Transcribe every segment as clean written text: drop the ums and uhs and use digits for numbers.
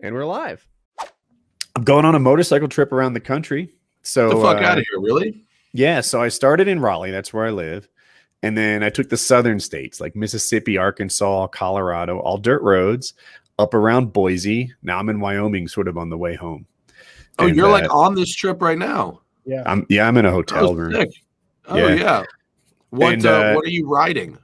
And we're live. I'm going on a motorcycle trip around the country. So the fuck out of here, really? Yeah. So I started in Raleigh. That's where I live. And then I took the southern states like Mississippi, Arkansas, Colorado, all dirt roads up around Boise. Now I'm in Wyoming, sort of on the way home. Oh, and you're like on this trip right now? Yeah. I'm in a hotel room. Sick. Oh, yeah. What are you riding?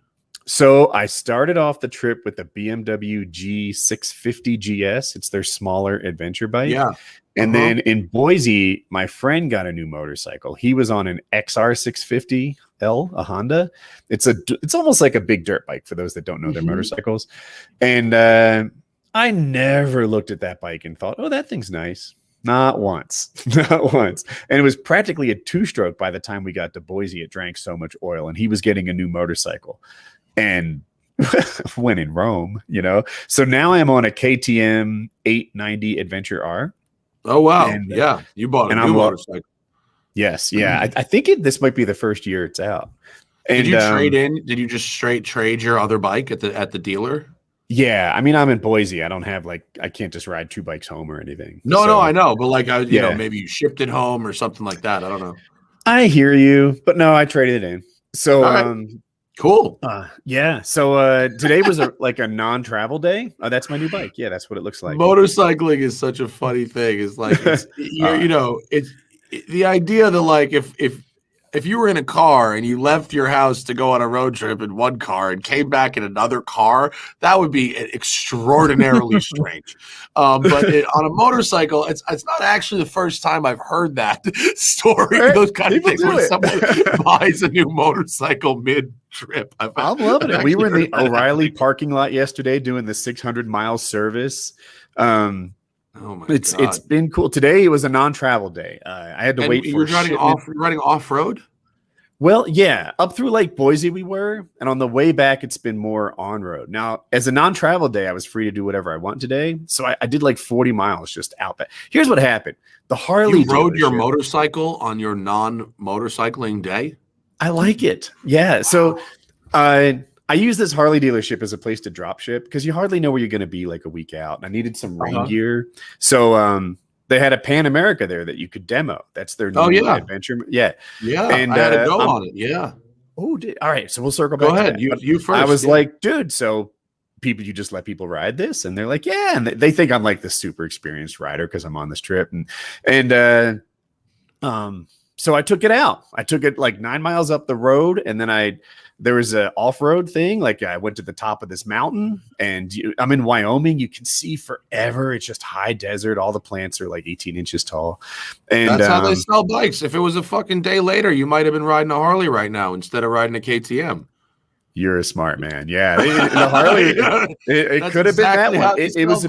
So I started off the trip with the BMW G650 GS. It's their smaller adventure bike. Yeah. And then in Boise, my friend got a new motorcycle. He was on an XR650L, a Honda. It's almost like a big dirt bike for those that don't know their motorcycles. And I never looked at that bike and thought, oh, that thing's nice. Not once. Not once. And it was practically a two-stroke by the time we got to Boise. It drank so much oil, and he was getting a new motorcycle. And when in Rome, So now I'm on a KTM 890 Adventure R. Oh, wow. And, you bought a new motorcycle. Yes. Yeah. I think this might be the first year it's out. And, did you trade in? Did you just straight trade your other bike at the dealer? Yeah. I mean, I'm in Boise. I don't have I can't just ride two bikes home or anything. No, I know. But maybe you shipped it home or something like that. I don't know. I hear you. But no, I traded it in. So, cool. Yeah. So today was a non-travel day. Oh, that's my new bike. Yeah, that's what it looks like. Motorcycling is such a funny thing. It's like it's the idea that if you were in a car and you left your house to go on a road trip in one car and came back in another car, that would be extraordinarily strange. But on a motorcycle, it's not actually the first time I've heard that story. Right? Those kind of things where someone buys a new motorcycle mid-trip. I'm loving it. We were in the O'Reilly parking lot yesterday doing the 600-mile service. Oh my God. It's been cool. Today it was a non-travel day. I had to wait for you're riding off-road? Well, yeah, up through Lake Boise we were, and on the way back it's been more on-road. Now, as a non-travel day, I was free to do whatever I want today, so I did 40 miles just out back. Here's what happened. The Harley You rode your motorcycle on your non-motorcycling day? I like it. Yeah, so I use this Harley dealership as a place to drop ship because you hardly know where you're going to be a week out. And I needed some rain gear. So they had a Pan America there that you could demo. That's their new adventure. Yeah. Yeah. And I had to go on it. Yeah. Oh, all right. So we'll circle back. Go ahead. You first. I was like, dude, so you just let people ride this? And they're like, yeah. And they think I'm the super experienced rider because I'm on this trip. And so I took it out. I took it 9 miles up the road, and then there was an off-road thing. I went to the top of this mountain, and I'm in Wyoming. You can see forever. It's just high desert. All the plants are 18 inches tall. And that's how they sell bikes. If it was a fucking day later, you might have been riding a Harley right now instead of riding a KTM. You're a smart man. Yeah. The Harley, it could have been that one. It was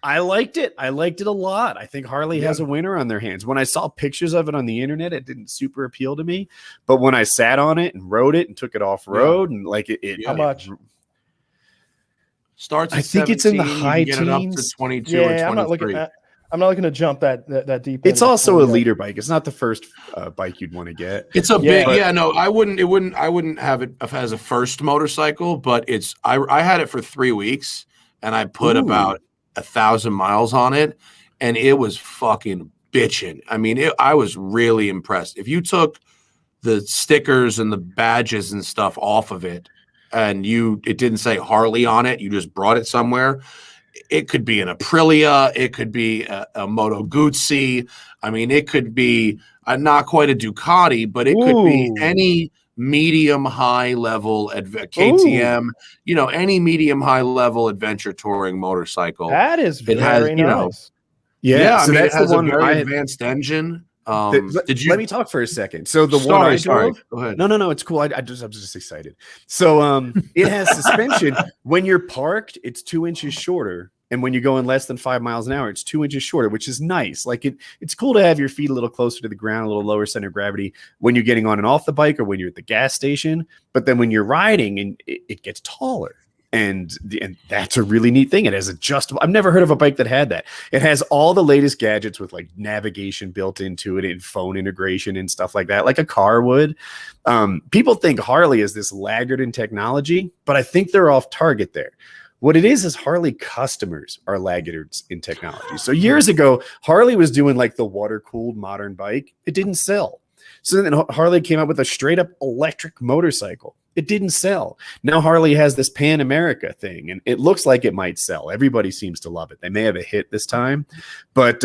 I liked it. I liked it a lot. I think Harley has a winner on their hands. When I saw pictures of it on the internet, it didn't super appeal to me. But when I sat on it and rode it and took it off road and how much? Starts. I think it's in the high teens. It up to 22 or 23. I'm not looking to jump that deep. It's also a leader bike. It's not the first bike you'd want to get. It's a big. No, I wouldn't have it as a first motorcycle. But I had it for 3 weeks, and I put about 1,000 miles on it, and it was fucking bitching. I mean, I was really impressed. If you took the stickers and the badges and stuff off of it, and it didn't say Harley on it, you just brought it somewhere. It could be an Aprilia, it could be a Moto Guzzi. I mean, it could be not quite a Ducati, but it could be any medium high level KTM, any medium high level adventure touring motorcycle. That is very nice. Yeah, so that's it has a very advanced engine. Let me talk for a second. So the one I drove, go ahead. No, it's cool. I'm just excited. So it has suspension. When you're parked, it's 2 inches shorter. And when you're going less than 5 miles an hour, it's 2 inches shorter, which is nice. It's cool to have your feet a little closer to the ground, a little lower center of gravity when you're getting on and off the bike or when you're at the gas station. But then when you're riding, and it gets taller. And that's a really neat thing. It has adjustable. I've never heard of a bike that had that. It has all the latest gadgets with navigation built into it and phone integration and stuff like that, like a car would. People think Harley is this laggard in technology, but I think they're off target there. What it is Harley customers are laggards in technology. So years ago, Harley was doing like the water-cooled modern bike. It didn't sell. So then Harley came out with a straight up electric motorcycle. It didn't sell. Now Harley has this Pan America thing, and it looks like it might sell. Everybody seems to love it. They may have a hit this time, but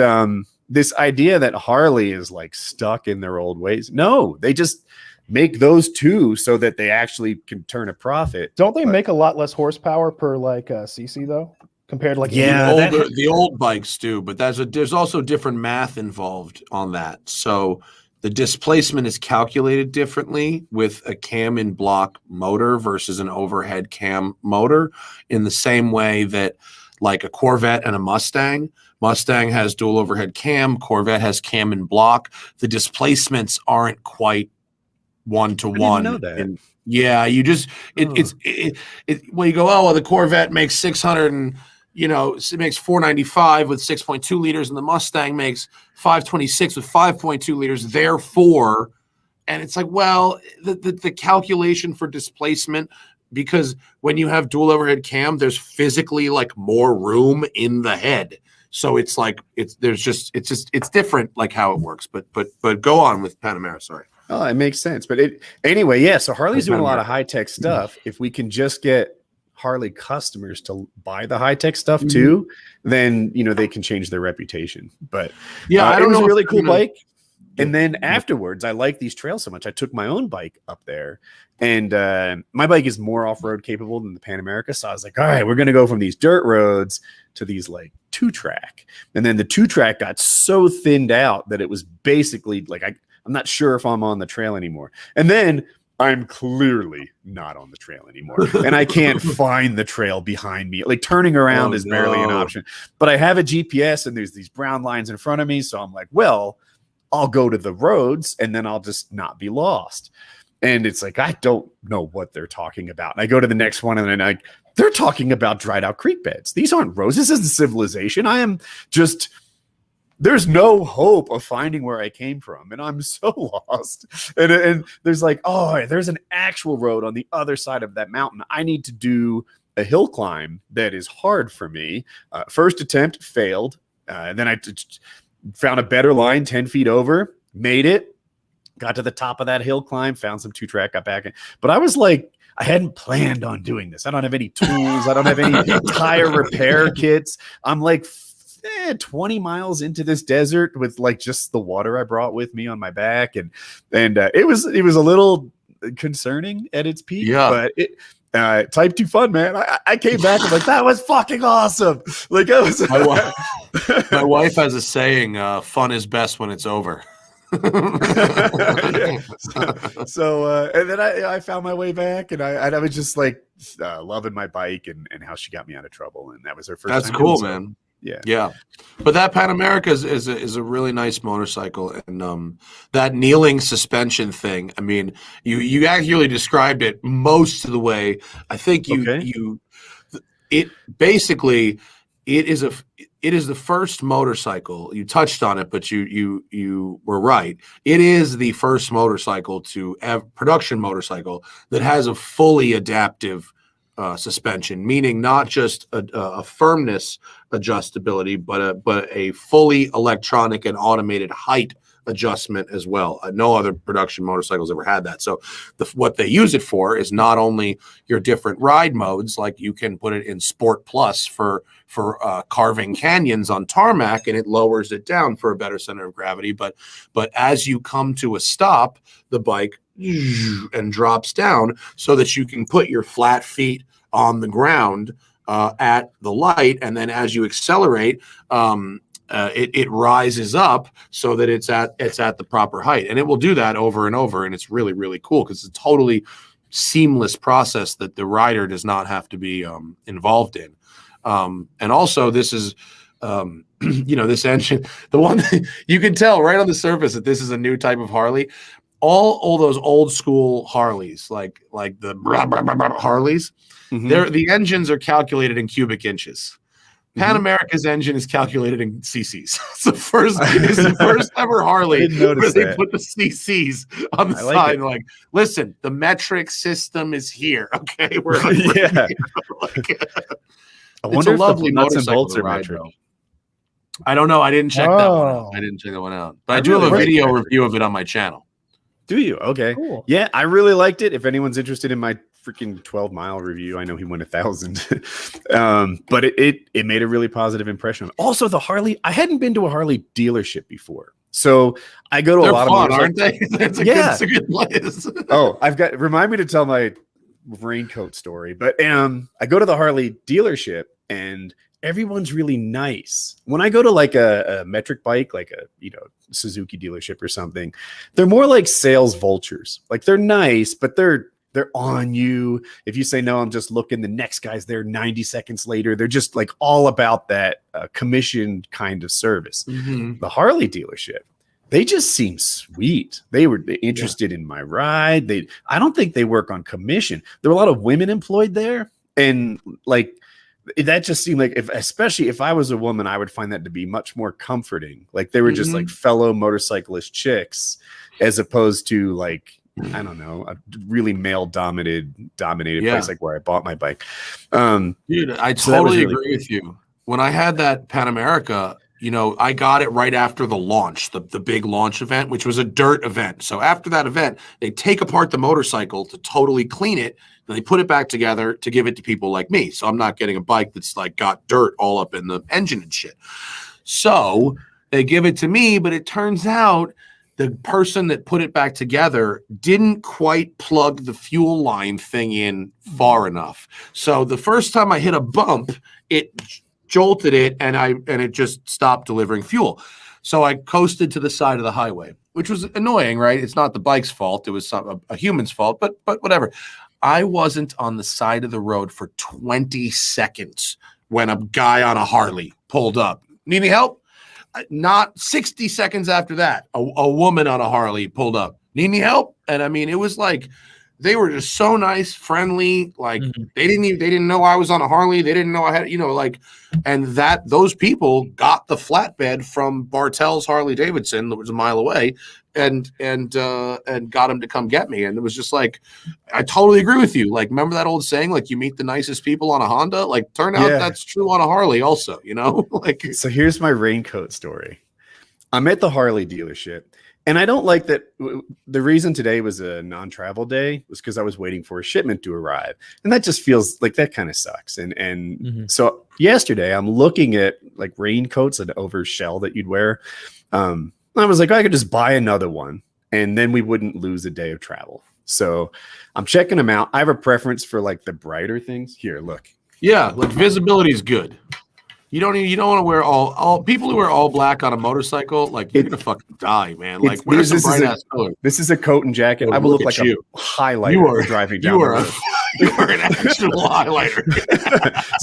this idea that Harley is like stuck in their old ways. No, they just make those two so that they actually can turn a profit. Don't they make a lot less horsepower per like cc though, compared to like the old bikes do? But there's also different math involved on that. So the displacement is calculated differently with a cam in block motor versus an overhead cam motor, in the same way that like a Corvette and a Mustang has dual overhead cam, Corvette has cam in block. The displacements aren't quite one-to-one. And yeah, you just when you go, oh well, the Corvette makes 600 and it makes 495 with 6.2 liters, and the Mustang makes 526 with 5.2 liters. Therefore, and it's like, well, the calculation for displacement, because when you have dual overhead cam, there's physically like more room in the head. So it's like it's different, like how it works. But go on with Panamera. Sorry. Oh, it makes sense. But anyway, yeah. So Harley's doing a lot of high tech stuff. If we can just get Harley customers to buy the high tech stuff too, then they can change their reputation. But yeah, it was a really cool bike. And then afterwards, I like these trails so much, I took my own bike up there, and my bike is more off-road capable than the Pan America. So I was like, all right, we're going to go from these dirt roads to these like 2-track. And then the 2-track got so thinned out that it was basically like, I'm not sure if I'm on the trail anymore. And then I'm clearly not on the trail anymore. And I can't find the trail behind me. Like turning around is barely an option. But I have a GPS and there's these brown lines in front of me. So I'm like, well, I'll go to the roads and then I'll just not be lost. And it's like, I don't know what they're talking about. And I go to the next one and then they're talking about dried out creek beds. These aren't roads. This isn't civilization. I am just, there's no hope of finding where I came from. And I'm so lost. And there's like, oh, there's an actual road on the other side of that mountain. I need to do a hill climb that is hard for me. First attempt failed. And then I found a better line 10 feet over, made it, got to the top of that hill climb, found some 2-track, got back in. But I was like, I hadn't planned on doing this. I don't have any tools. I don't have any tire repair kits. I'm like 20 miles into this desert with like just the water I brought with me on my back. And it was a little concerning at its peak, but type 2 fun, man. I came back and like, that was fucking awesome. Like I was my wife has a saying, fun is best when it's over. So and then I found my way back, and I was just like loving my bike and how she got me out of trouble, and that was her first That's time cool, man. Yeah. But that Pan America is a really nice motorcycle, and that kneeling suspension thing. I mean, you actually described it most of the way. I think it basically it is the first motorcycle. You touched on it, but you were right. It is the first motorcycle production motorcycle that has a fully adaptive suspension, meaning not just a firmness adjustability, but a fully electronic and automated height adjustment as well. No other production motorcycles ever had that. So what they use it for is not only your different ride modes, like you can put it in Sport Plus for carving canyons on tarmac, and it lowers it down for a better center of gravity. But as you come to a stop, the bike and drops down so that you can put your flat feet on the ground at the light, and then as you accelerate, it rises up so that it's at the proper height, and it will do that over and over, and it's really, really cool because it's a totally seamless process that the rider does not have to be involved in. And also, this is this engine, the one that you can tell right on the surface that this is a new type of Harley. All those old school Harleys, like the Harleys, the engines are calculated in cubic inches. Pan America's engine is calculated in CCs. It's the first ever Harley where they put the CCs on the side. Like, listen, the metric system is here. Okay, we're yeah. I wonder it's a lovely if the nuts and motorcycle bolts to are ride, metric. though. I don't know. I didn't check that one out. I didn't check that one out. But I do have a video review of it on my channon. Do you? Okay. Cool. Yeah, I really liked it. If anyone's interested in my freaking 12-mile review, I know he won 1,000. But it made a really positive impression. Also, the Harley, I hadn't been to a Harley dealership before. So I go to a lot of aren't they? It's a good place. Remind me to tell my raincoat story. But I go to the Harley dealership and everyone's really nice. When I go to like a metric bike, like a Suzuki dealership or something, they're more like sales vultures. Like they're nice, but they're on you. If you say no, I'm just looking, the next guy's there 90 seconds later. They're just like all about that commission kind of service. The Harley dealership, they just seem sweet. They were interested in my ride. I don't think they work on commission. There were a lot of women employed there, and like that just seemed like, especially if I was a woman, I would find that to be much more comforting. Like they were just like fellow motorcyclist chicks, as opposed to like, I don't know, a really male dominated place like where I bought my bike. Dude, I totally agree with you. When I had that Pan America, I got it right after the launch, the big launch event, which was a dirt event. So after that event, they take apart the motorcycle to totally clean it. And they put it back together to give it to people like me. So I'm not getting a bike that's like got dirt all up in the engine and shit. So they give it to me, but it turns out the person that put it back together didn't quite plug the fuel line thing in far enough. So the first time I hit a bump, it jolted it and it just stopped delivering fuel. So I coasted to the side of the highway, which was annoying, right? It's not the bike's fault. It was a human's fault, but whatever. I wasn't on the side of the road for 20 seconds when a guy on a Harley pulled up. Need any help? Not 60 seconds after that, a woman on a Harley pulled up. Need any help? And I mean, it was like they were just so nice, friendly. Like they didn't know I was on a Harley. They didn't know I had, and those people got the flatbed from Bartell's Harley Davidson that was a mile away, and got him to come get me. And it was just like, I totally agree with you. Like, remember that old saying, like, you meet the nicest people on a Honda? Like, turn out that's true on a Harley also, like. So here's my raincoat story. I'm at the Harley dealership, and I don't like that. The reason today was a non-travel day was because I was waiting for a shipment to arrive. And that just feels like that kind of sucks. And so yesterday I'm looking at like raincoats, an over shell that you'd wear. I was like, I could just buy another one and then we wouldn't lose a day of travel. So I'm checking them out. I have a preference for like the brighter things. Here, look. Yeah, like visibility is good. You don't want to wear all people who wear all black on a motorcycle. Like you're gonna fucking die, man. Like wear some bright ass color. This is a coat and jacket. I will look like a highlighter driving down the road. You are an actual highlighter.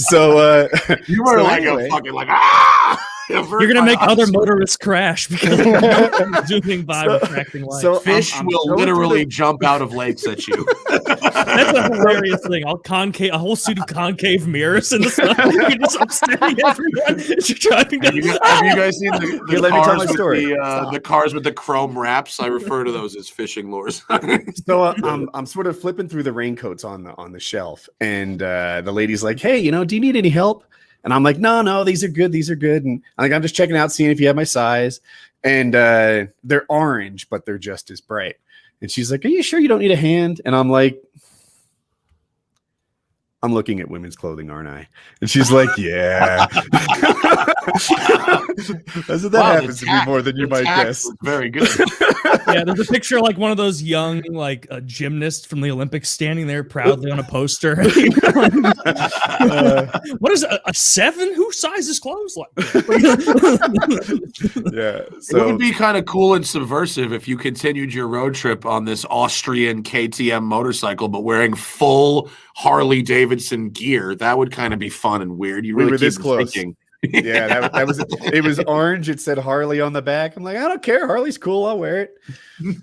So you are a fucking like ah. You're gonna make other motorists crash because of zooming by refracting light. So fish will literally jump out of lakes at you. That's a hilarious thing. A whole suit of concave mirrors in the sun. You're just upsetting everyone as you're driving down. Have you guys seen the cars with the chrome wraps? I refer to those as fishing lures. So I'm sort of flipping through the raincoats on the shelf, and the lady's like, "Hey, do you need any help?" And I'm like, no, these are good. And I'm just checking out, seeing if you have my size. And they're orange, but they're just as bright. And she's like, are you sure you don't need a hand? And I'm like, I'm looking at women's clothing, aren't I? And she's like, yeah. That happens to me more than you might guess. Very good. Yeah, there's a picture of like one of those young like gymnasts from the Olympics standing there proudly on a poster. What is a 7? Who sizes clothes like that? Yeah, so it would be kind of cool and subversive if you continued your road trip on this Austrian KTM motorcycle, but wearing full Harley Davidson gear. That would kind of be fun and weird. You really were keep this close. Thinking. Yeah, that was it. Was orange. It said Harley on the back. I'm like, I don't care. Harley's cool. I'll wear it.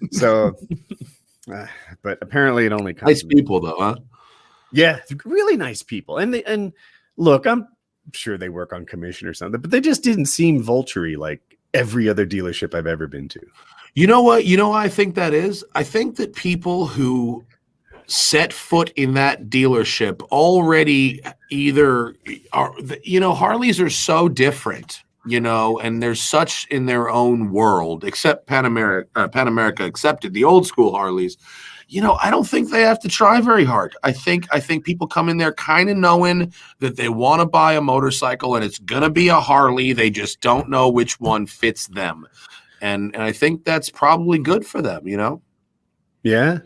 So, but apparently it only comes nice people though, huh? Yeah, really nice people. And look, sure they work on commission or something, but they just didn't seem vulture-y like every other dealership I've ever been to. You know what? You know why I think that is? I think that people who set foot in that dealership already either are, Harleys are so different, and they're such in their own world, except Pan America accepted the old school Harleys. I don't think they have to try very hard. I think people come in there kind of knowing that they want to buy a motorcycle and it's going to be a Harley. They just don't know which one fits them. And I think that's probably good for them, Yeah.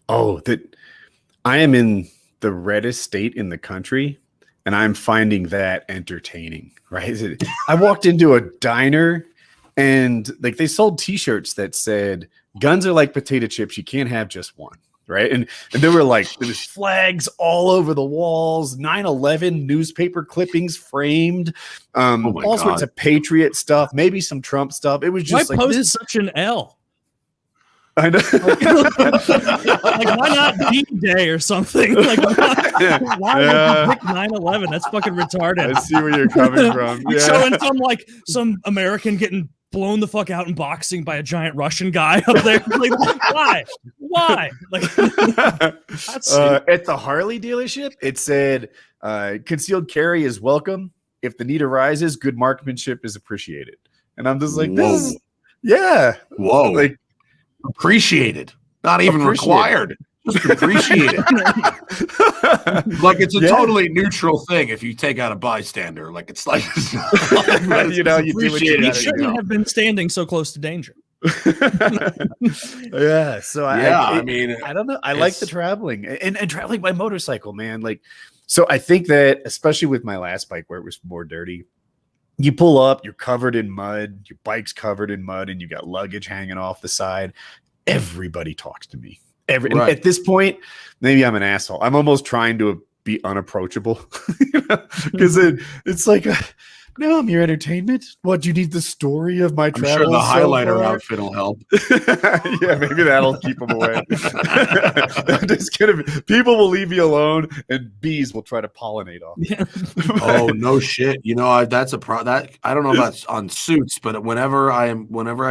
Oh, I am in the reddest state in the country, and I'm finding that entertaining, right? I walked into a diner, and like they sold T-shirts that said, "Guns are like potato chips. You can't have just one." Right. And there was flags all over the walls, 9/11 newspaper clippings framed, all sorts of patriot stuff, maybe some Trump stuff. It was just why post such an L? I know. Like, why not D-Day or something? Like, why would you pick 9/11? That's fucking retarded. I see where you're coming from. Yeah. Showing some American getting blown the fuck out in boxing by a giant Russian guy up there. Like, why? Like, that's at the Harley dealership, it said concealed carry is welcome. If the need arises, good marksmanship is appreciated. And I'm just like, this is, yeah. Whoa. Like, appreciated, not even required. Just appreciated. Like it's a totally neutral thing if you take out a bystander. Like it's like you do what you shouldn't have been standing so close to danger. Yeah. So I mean, I don't know. I like the traveling and traveling by motorcycle, man. Like, so I think that especially with my last bike where it was more dirty, you pull up, you're covered in mud, your bike's covered in mud, and you got luggage hanging off the side. Everybody talks to me. At this point, maybe I'm an asshole. I'm almost trying to be unapproachable because it's like, no, I'm your entertainment. What, do you need the story of my travels? I'm sure the highlighter outfit will help. Yeah, maybe that'll keep them away. I'm just kidding. People will leave you alone, and bees will try to pollinate off. Yeah. Oh no, shit! That's that I don't know about on suits, but whenever I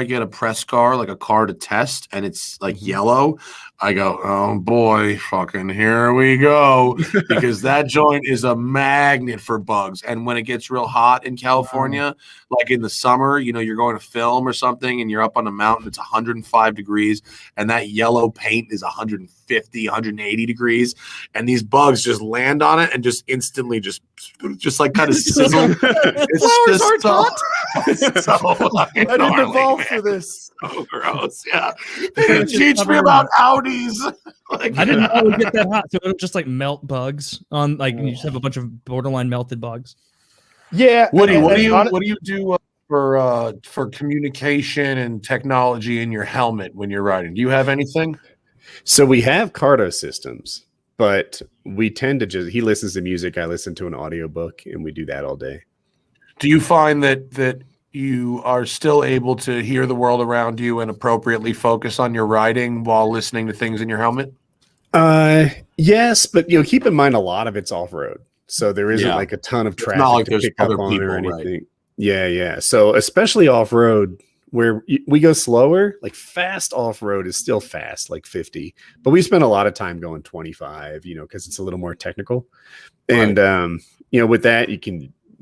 get a press car, like a car to test, and it's like yellow, I go, oh boy, fucking here we go, because that joint is a magnet for bugs. And when it gets real hot in California, like in the summer, you're going to film or something and you're up on a mountain, it's 105 degrees and that yellow paint is 150, 180 degrees. And these bugs just land on it and just instantly just like kind of sizzle. Flowers aren't hot. I didn't evolve for this. So gross. Yeah. They didn't teach me about Audis. Like, I didn't know it would get that hot. So it would just like melt bugs on, like, you just have a bunch of borderline melted bugs. Yeah. What do you do for communication and technology in your helmet when you're riding? Do you have anything? So we have Cardo systems, but we tend to he listens to music, I listen to an audiobook, and we do that all day. Do you find that you are still able to hear the world around you and appropriately focus on your riding while listening to things in your helmet? Yes, but keep in mind a lot of it's off-road. So there isn't like a ton of traffic like to pick up on or anything. Right. Yeah. So especially off-road where we go slower, like fast off-road is still fast, like 50. But we spend a lot of time going 25, because it's a little more technical. Right. And, with that,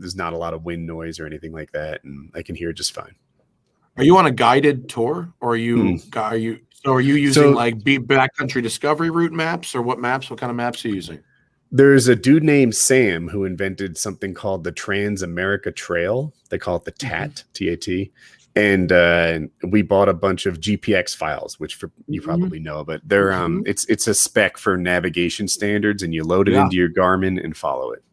there's not a lot of wind noise or anything like that. And I can hear it just fine. Are you on a guided tour or are you using like backcountry discovery route maps or what maps? What kind of maps are you using? There's a dude named Sam who invented something called the Trans-America Trail. They call it the TAT, T-A-T. And we bought a bunch of GPX files, which you probably know, but they're it's a spec for navigation standards, and you load it into your Garmin and follow it.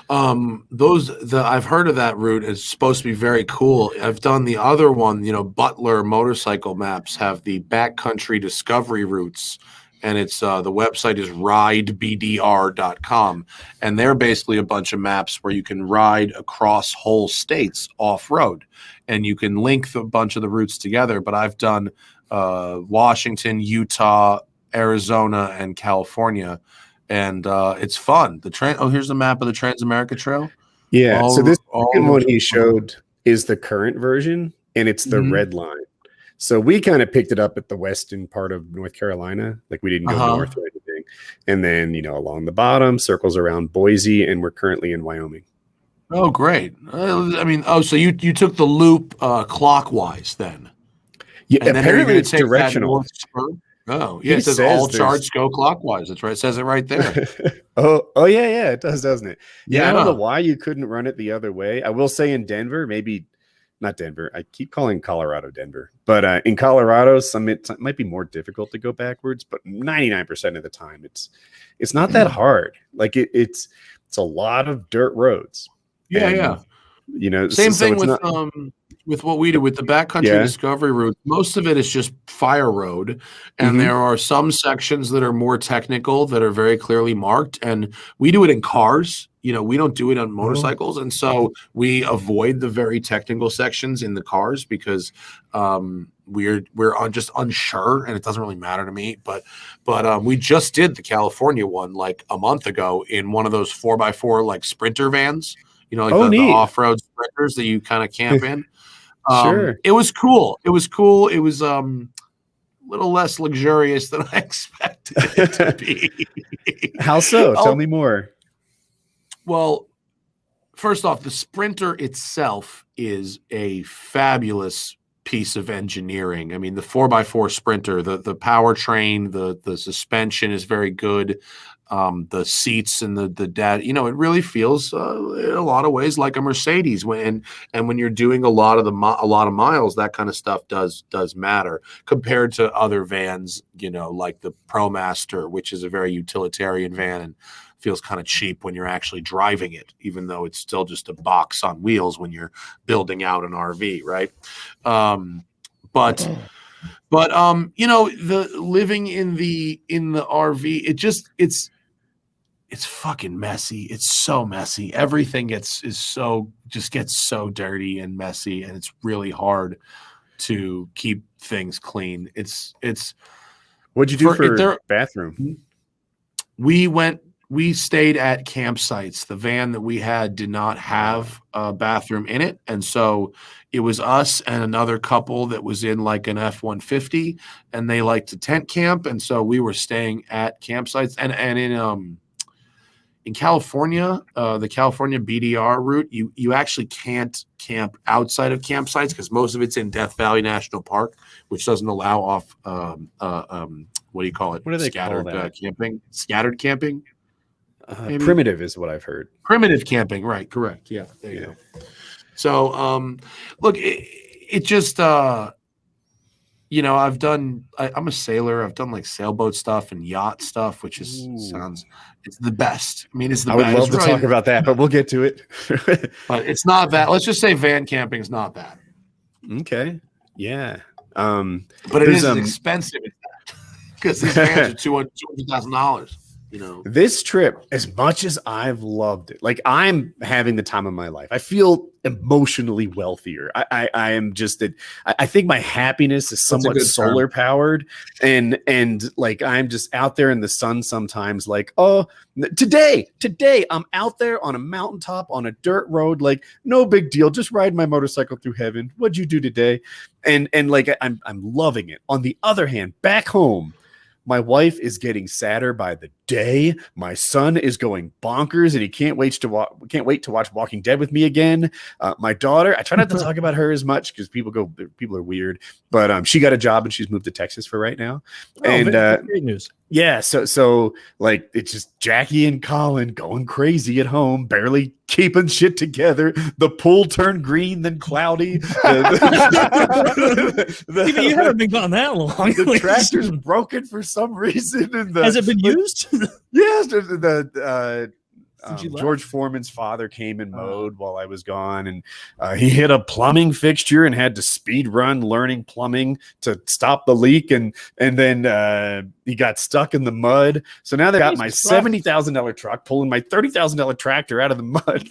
I've heard of that route. It's supposed to be very cool. I've done the other one, Butler motorcycle maps have the backcountry discovery routes. And it's the website is ridebdr.com. And they're basically a bunch of maps where you can ride across whole states off-road. And you can link a bunch of the routes together. But I've done Washington, Utah, Arizona, and California. And it's fun. Here's the map of the Trans-America Trail. Yeah. So this second one he showed is the current version, and it's the red line. So we kind of picked it up at the western part of North Carolina. Like we didn't go north or anything. And then, along the bottom, circles around Boise, and we're currently in Wyoming. Oh, great. So you took the loop clockwise then? Yeah, and apparently it's directional. Oh, yeah, it says all charts go clockwise. That's right. It says it right there. oh, yeah, it does, doesn't it? Yeah, I don't know why you couldn't run it the other way. I will say in Denver, maybe not Denver. I keep calling Colorado Denver, but in Colorado, it might be more difficult to go backwards. But 99% of the time, it's not that hard. Like it's a lot of dirt roads. Yeah. Same thing with what we do with the backcountry discovery route. Most of it is just fire road, and there are some sections that are more technical that are very clearly marked. And we do it in cars. We don't do it on motorcycles, and so we avoid the very technical sections in the cars because we're just unsure, and it doesn't really matter to me. But we just did the California one like a month ago in one of those 4x4 like Sprinter vans. The off-road sprinters that you kind of camp in. Sure. It was cool. It was a little less luxurious than I expected it to be. How so? Tell me more. Well, first off, the Sprinter itself is a fabulous piece of engineering. I mean, the 4x4 Sprinter, the powertrain, the suspension is very good. The seats and the dad, it really feels in a lot of ways like a Mercedes. When you're doing a lot of miles, that kind of stuff does matter compared to other vans, like the ProMaster, which is a very utilitarian van and feels kind of cheap when you're actually driving it, even though it's still just a box on wheels when you're building out an RV, right? But the living in the RV, it's fucking messy. It's so messy. Everything gets so dirty and messy, and it's really hard to keep things clean. What'd you do for bathroom? We stayed at campsites. The van that we had did not have a bathroom in it. And so it was us and another couple that was in like an F-150, and they liked to tent camp. And so we were staying at campsites. And in California, the California BDR route, you actually can't camp outside of campsites because most of it's in Death Valley National Park, which doesn't allow off, what do you call it? What do they call that? Camping? Scattered camping? Primitive is what I've heard. Primitive camping, right? Correct. Yeah, there you go. So, look, it just, I'm a sailor. I've done like sailboat stuff and yacht stuff, which it's the best. I mean, it's the best. I would love to talk about that, but we'll get to it. But it's not that. Let's just say van camping is not that. Okay. Yeah. But it is as expensive as that because these vans are $200,000. This trip, as much as I've loved it, like I'm having the time of my life. I feel emotionally wealthier. I am just I think my happiness is somewhat solar powered, and like I'm just out there in the sun sometimes. Like, oh, today I'm out there on a mountaintop on a dirt road. Like, no big deal. Just ride my motorcycle through heaven. What'd you do today? And like I'm loving it. On the other hand, back home, my wife is getting sadder by the day. My son is going bonkers, and he can't wait to watch Walking Dead with me again. My daughter, I try not to talk about her as much because people are weird, but she got a job and she's moved to Texas for right now. Oh, and great news. Yeah, so like it's just Jackie and Colin going crazy at home, barely keeping shit together. The pool turned green, then cloudy. You haven't been gone that long. The tractor's broken for some reason. And has it been used? Yes, George Foreman's father came and mowed while I was gone, and he hit a plumbing fixture and had to speed run learning plumbing to stop the leak, and then he got stuck in the mud. So now they got my $70,000 truck pulling my $30,000 tractor out of the mud.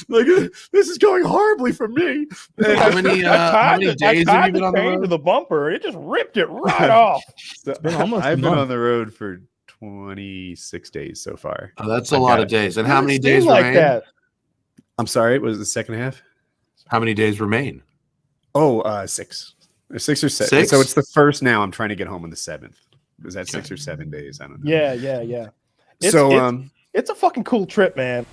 Like, this is going horribly for me. How many days have you been on the road? To the bumper, it just ripped it right off. So I've been on the road for 26 days so far. Oh, that's a lot of days. And how many Seemed days like remain? that? I'm sorry, it was the second half. How many days remain? Oh, 6. 6 or 7. 6? So it's the first now. I'm trying to get home on the 7th. Was that 6 or 7 days? I don't know. Yeah. So It's a fucking cool trip, man.